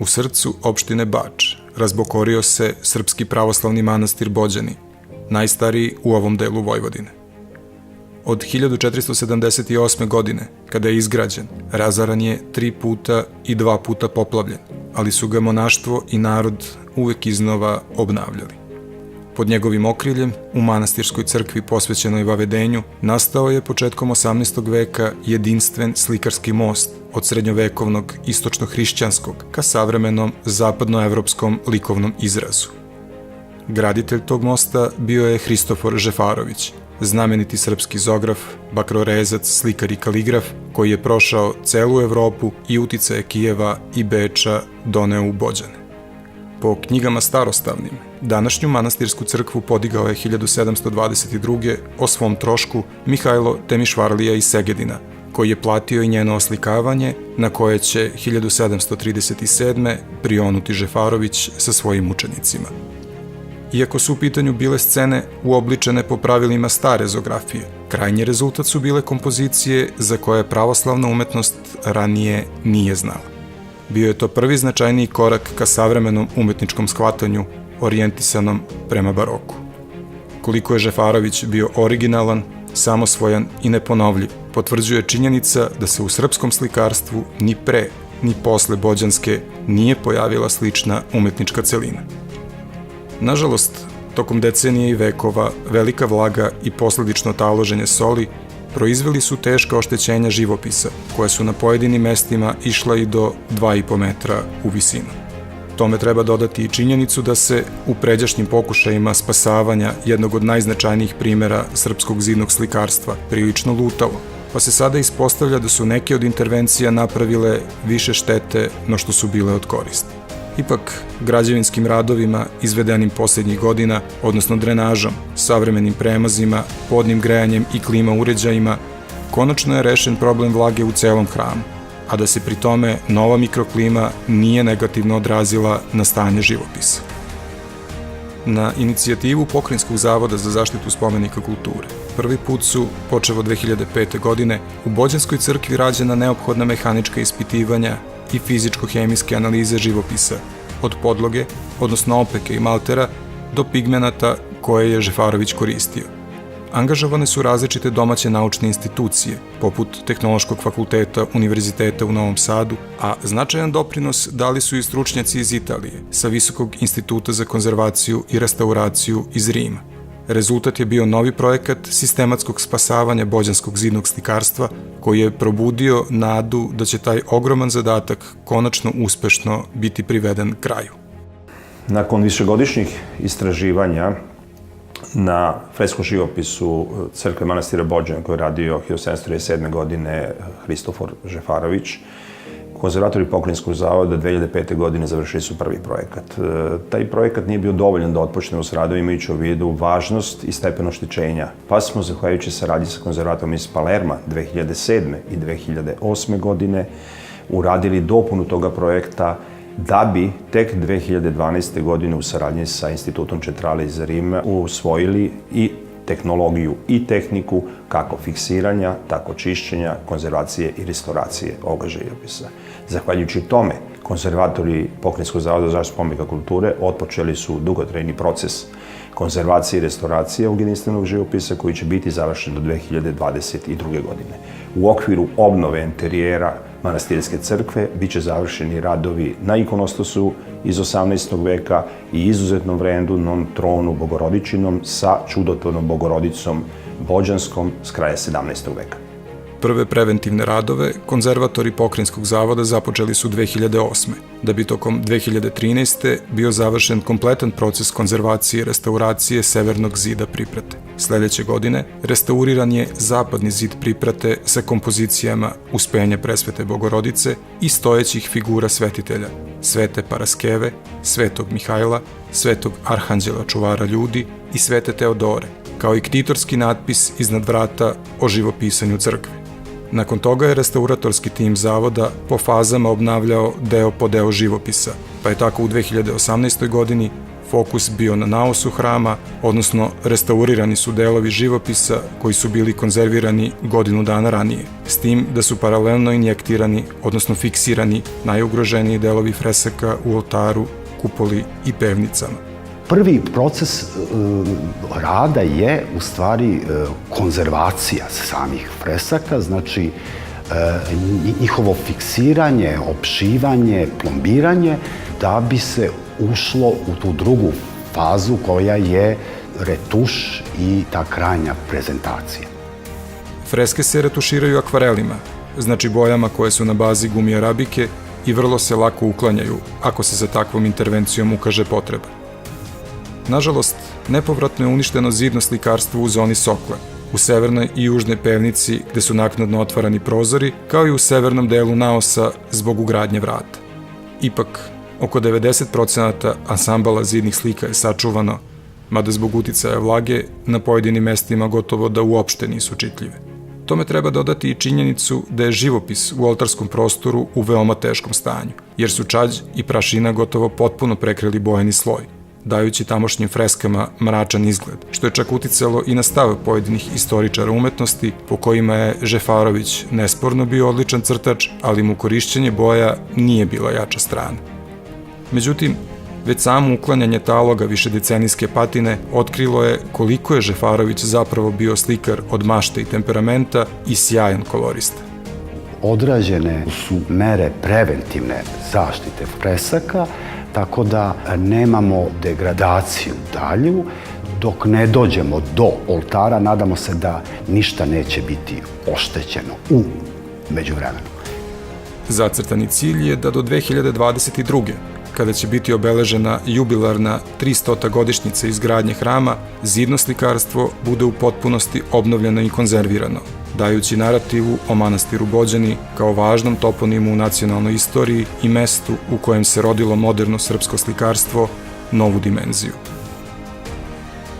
u srcu opštine Bač, razbokorio se Srpski pravoslavni manastir Bođani, najstariji u ovom delu Vojvodine. Od 1478. godine, kada je izgrađen, razaran je 3 puta i 2 puta poplavljen, ali su ga monaštvo i narod uvek iznova obnavljali. Pod njegovim okriljem, u manastirskoj crkvi posvećenoj Vavedenju, nastao je početkom 18. veka jedinstven slikarski most od srednjovekovnog istočno-hrišćanskog ka savremenom zapadnoevropskom likovnom izrazu. Graditelj tog mosta bio je Hristofor Žefarović, znameniti srpski zograf, bakrorezac, slikar i kaligraf, koji je prošao celu Evropu i uticaje Kijeva i Beča doneo u Bođane. Po knjigama starostavnim, današnju manastirsku crkvu podigao je 1722. o svom trošku Mihajlo Temišvarlija iz Segedina, koji je platio i njeno oslikavanje, na koje će 1737. prionuti Žefarović sa svojim učenicima. Iako su u pitanju bile scene uobličene po pravilima stare zografije, krajnji rezultat su bile kompozicije za koje pravoslavna umetnost ranije nije znala. Bio je to prvi značajniji korak ka savremenom umetničkom shvatanju orijentisanom prema baroku. Koliko je Žefarović bio originalan, samosvojan i neponovljiv, potvrđuje činjenica da se u srpskom slikarstvu ni pre, ni posle Bođanske nije pojavila slična umetnička celina. Nažalost, tokom decenije i vekova, velika vlaga i posledično taloženje soli proizveli su teška oštećenja živopisa, koja su na pojedinim mestima išla i do 2,5 metra u visinu. Tome treba dodati i činjenicu da se u pređašnjim pokušajima spasavanja jednog od najznačajnijih primera srpskog zidnog slikarstva prilično lutalo, pa se sada ispostavlja da su neke od intervencija napravile više štete no što su bile od koristi. Ipak, građevinskim radovima izvedenim poslednjih godina, odnosno drenažom, savremenim premazima, podnim grejanjem i klima uređajima, konačno je rešen problem vlage u celom hramu, a da se pri tome nova mikroklima nije negativno odrazila na stanje živopisa. Na inicijativu Pokrajinskog zavoda za zaštitu spomenika kulture prvi put su, počev od 2005. godine, u Bođanskoj crkvi rađena neophodna mehanička ispitivanja i fizičko-hemijske analize živopisa, od podloge, odnosno opeke i maltera, do pigmenata koje je Žefarović koristio. Angažovane su različite domaće naučne institucije, poput Tehnološkog fakulteta Univerziteta u Novom Sadu, a značajan doprinos dali su i stručnjaci iz Italije, sa Visokog instituta za konzervaciju i restauraciju iz Rima. Rezultat je bio novi projekat sistematskog spasavanja bođanskog zidnog slikarstva, koji je probudio nadu da će taj ogroman zadatak konačno uspešno biti priveden kraju. Nakon višegodišnjih istraživanja na freskom živopisu crkve manastira Bođan, koji je radio 1737. godine Hristofor Žefarović, konzervatori Pokrajinskog zavoda 2005. godine završili su prvi projekat. Taj projekat nije bio dovoljan da otpočnemo s radom, imajući u vidu važnost i stepen oštećenja. Pa smo, zahvaljujući saradnji sa konzervatorom iz Palerma 2007. i 2008. godine, uradili dopunu toga projekta da bi tek 2012. godine u saradnji sa Institutom Centrale iz Rima usvojili i tehnologiju i tehniku kako fiksiranja, tako čišćenja, konzervacije i restauracije ovoga živopisa. Zahvaljujući tome, konzervatori Pokrajinskog zavoda za zaštitu spomenika kulture otpočeli su dugotrajni proces konzervacije i restauracije ovog jedinstvenog živopisa koji će biti završen do 2022. godine. U okviru obnove interijera manastirske crkve biće završeni radovi na ikonostasu iz 18. veka i izuzetnom vrednom tronu Bogorodičinom sa čudotvornom Bogorodicom Bođanskom s kraja 17. veka. Prve preventivne radove konzervatori Pokrajinskog zavoda započeli su 2008. da bi tokom 2013. bio završen kompletan proces konzervacije i restauracije severnog zida Priprate. Sledeće godine restauriran je zapadni zid Priprate sa kompozicijama Uspenja Presvete Bogorodice i stojećih figura svetitelja, Svete Paraskeve, Svetog Mihajla, Svetog Arhanđela čuvara ljudi i Svete Teodore, kao i ktitorski natpis iznad vrata o živopisanju crkve. Nakon toga je restauratorski tim zavoda po fazama obnavljao deo po deo živopisa, pa je tako u 2018. godini fokus bio na naosu hrama, odnosno restaurirani su delovi živopisa koji su bili konzervirani godinu dana ranije, s tim da su paralelno injektirani, odnosno fiksirani najugroženiji delovi fresaka u oltaru, kupoli i pevnicama. Prvi proces rada je u stvari konzervacija samih fresaka, znači njihovo fiksiranje, opšivanje, plombiranje, da bi se ušlo u tu drugu fazu koja je retuš i ta krajnja prezentacija. Freske se retuširaju akvarelima, znači bojama koje su na bazi gumi arabike i vrlo se lako uklanjaju ako se za takvom intervencijom ukaže potreba. Nažalost, nepovratno je uništeno zidno slikarstvo u zoni Sokle, u severnoj i južnoj pevnici gde su naknadno otvarani prozori, kao i u severnom delu naosa zbog ugradnje vrata. Ipak, oko 90% ansambala zidnih slika je sačuvano, mada zbog uticaja vlage na pojedinim mestima gotovo da uopšte nisu čitljive. Tome treba dodati i činjenicu da je živopis u oltarskom prostoru u veoma teškom stanju, jer su čađ i prašina gotovo potpuno prekrili bojeni sloj, dajući tamošnjim freskama mračan izgled, što je čak uticalo i na stav pojedinih istoričara umetnosti, po kojima je Žefarović nesporno bio odličan crtač, ali mu korišćenje boja nije bila jača strana. Međutim, već samo uklanjanje taloga višedecenijske patine otkrilo je koliko je Žefarović zapravo bio slikar od mašte i temperamenta i sjajan kolorista. Odrađene su mere preventivne zaštite fresaka, tako da nemamo degradaciju dalju. Dok ne dođemo do oltara, nadamo se da ništa neće biti oštećeno u međuvremenu. Zacrtani cilj je da do 2022. kada će biti obeležena jubilarna 300. godišnjica izgradnje hrama, zidno slikarstvo bude u potpunosti obnovljeno i konzervirano, dajući narativu o manastiru Bođani kao važnom toponimu u nacionalnoj istoriji i mestu u kojem se rodilo moderno srpsko slikarstvo novu dimenziju.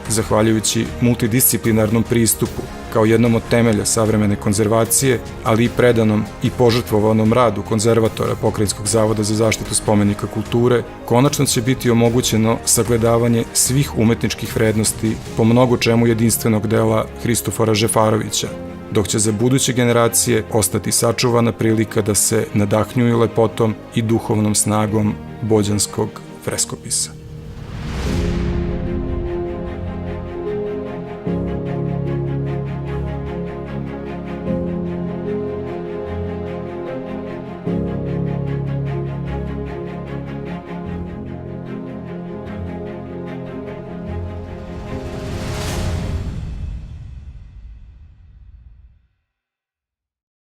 Zahvaljujući multidisciplinarnom pristupu, kao jednom od temelja savremene konzervacije, ali i predanom i požrtvovanom radu konzervatora Pokrajinskog zavoda za zaštitu spomenika kulture, konačno će biti omogućeno sagledavanje svih umetničkih vrednosti po mnogo čemu jedinstvenog dela Hristofora Žefarovića, dok će za buduće generacije ostati sačuvana prilika da se nadahnjuju lepotom i duhovnom snagom bođanskog freskopisa.